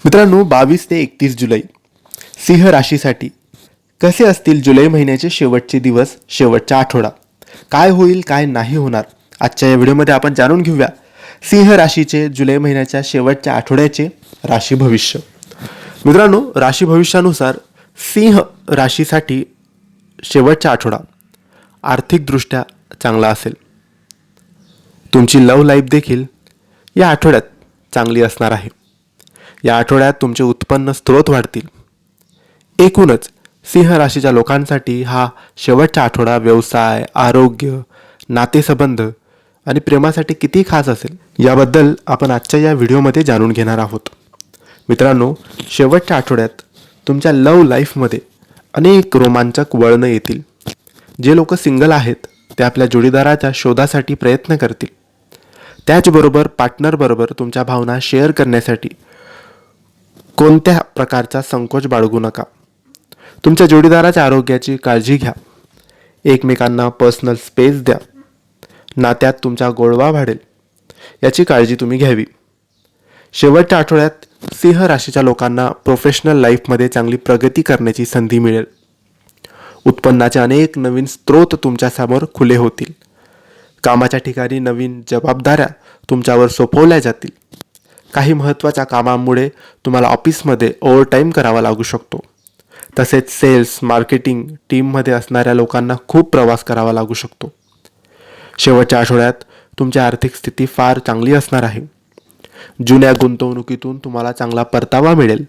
मित्रांनो, 22 ते 31 जुलै सिंह राशीसाठी कसे असतील जुलै महिन्याचे शेवटचे दिवस, शेवटचा आठवडा. काय होईल, काय नाही होणार, आजच्या या व्हिडिओमध्ये आपण जाणून घेऊया सिंह राशीचे जुलै महिन्याच्या शेवटच्या आठवड्याचे राशी भविष्य. मित्रांनो, राशी भविष्यानुसार सिंह राशीसाठी शेवटचा आठवडा आर्थिकदृष्ट्या चांगला असेल. तुमची लव्ह लाईफ देखील या आठवड्यात चांगली असणार आहे. या आठवड्यात तुमचे उत्पन्न स्रोत वाढतील. एकूणच सिंह राशीच्या लोकांसाठी हा शेवटचा आठवडा व्यवसाय, आरोग्य, नातेसंबंध आणि प्रेमासाठी किती खास असेल याबद्दल आपण आजच्या या व्हिडिओमध्ये जाणून घेणार आहोत. मित्रांनो, शेवटच्या आठवड्यात तुमच्या लव्ह लाईफमध्ये अनेक रोमांचक वळणं येतील. जे लोक सिंगल आहेत ते आपल्या जोडीदाराच्या शोधासाठी प्रयत्न करतील. त्याचबरोबर पार्टनरबरोबर तुमच्या भावना शेअर करण्यासाठी कोणत्या प्रकारचा संकोच बाळगू नका. तुमच्या जोडीदाराच्या आरोग्याची काळजी घ्या. एकमेकांना पर्सनल स्पेस द्या. नात्यात तुमचा गोडवा वाढेल याची काळजी तुम्ही घ्यावी. शेवटच्या आठवड्यात सिंह राशीच्या लोकांना प्रोफेशनल लाईफमध्ये चांगली प्रगती करण्याची संधी मिळेल. उत्पन्नाचे अनेक नवीन स्रोत तुमच्यासमोर खुले होतील. कामाच्या ठिकाणी नवीन जबाबदाऱ्या तुमच्यावर सोपवल्या जातील. काही महत्त्वाच्या कामांमुळे तुम्हाला ऑफिसमध्ये ओव्हरटाईम करावा लागू शकतो. तसेच सेल्स, मार्केटिंग टीममध्ये असणाऱ्या लोकांना खूप प्रवास करावा लागू शकतो. शेवटच्या आठवड्यात तुमची आर्थिक स्थिती फार चांगली असणार आहे. जुन्या गुंतवणुकीतून तुम्हाला चांगला परतावा मिळेल.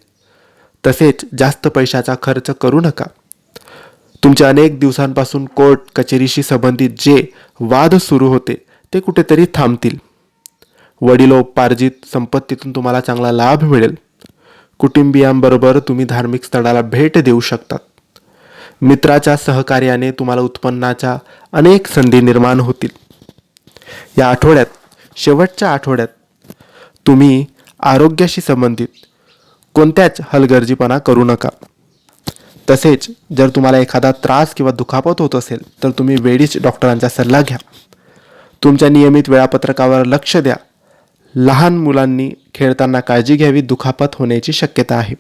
तसेच जास्त पैशाचा खर्च करू नका. तुमचे अनेक दिवसांपासून कोर्ट कचेरीशी संबंधित जे वाद सुरू होते ते कुठेतरी थांबतील. वडिलोपार्जित संपत्तीतून तुम्हाला चांगला लाभ मिळेल. कुटुंबियांबरोबर तुम्ही धार्मिक स्थळाला भेट देऊ शकतात. मित्राच्या सहकार्याने तुम्हाला उत्पन्नाच्या अनेक संधी निर्माण होतील. या आठवड्यात, शेवटच्या आठवड्यात तुम्ही आरोग्याशी संबंधित कोणत्याच हलगर्जीपणा करू नका. तसेच जर तुम्हाला एखादा त्रास किंवा दुखापत होत असेल तर तुम्ही वेळीच डॉक्टरांचा सल्ला घ्या. तुमच्या नियमित वेळापत्रकावर लक्ष द्या. लहान मुलांनी खेळताना काळजी घ्यावी. दुखापत होण्याची शक्यता आहे.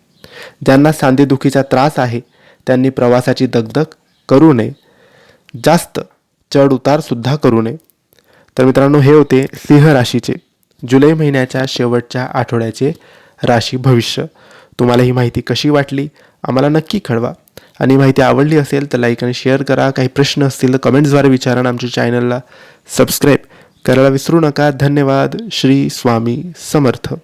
ज्यांना सांधेदुखीचा त्रास आहे त्यांनी प्रवासाची दगदग करू नये. जास्त चढ उतार सुद्धा करू नये. तर मित्रांनो, हे होते सिंह राशीचे जुलै महिन्याच्या शेवटच्या आठवड्याचे राशी भविष्य. तुम्हाला ही माहिती कशी वाटली आम्हाला नक्की कळवा. आणि माहिती आवडली असेल तर लाईक आणि शेअर करा. काही प्रश्न असतील तर कमेंट्सद्वारे विचारा. आमच्या चॅनलला सबस्क्राईब करायला विसरू नका. धन्यवाद. श्री स्वामी समर्थ.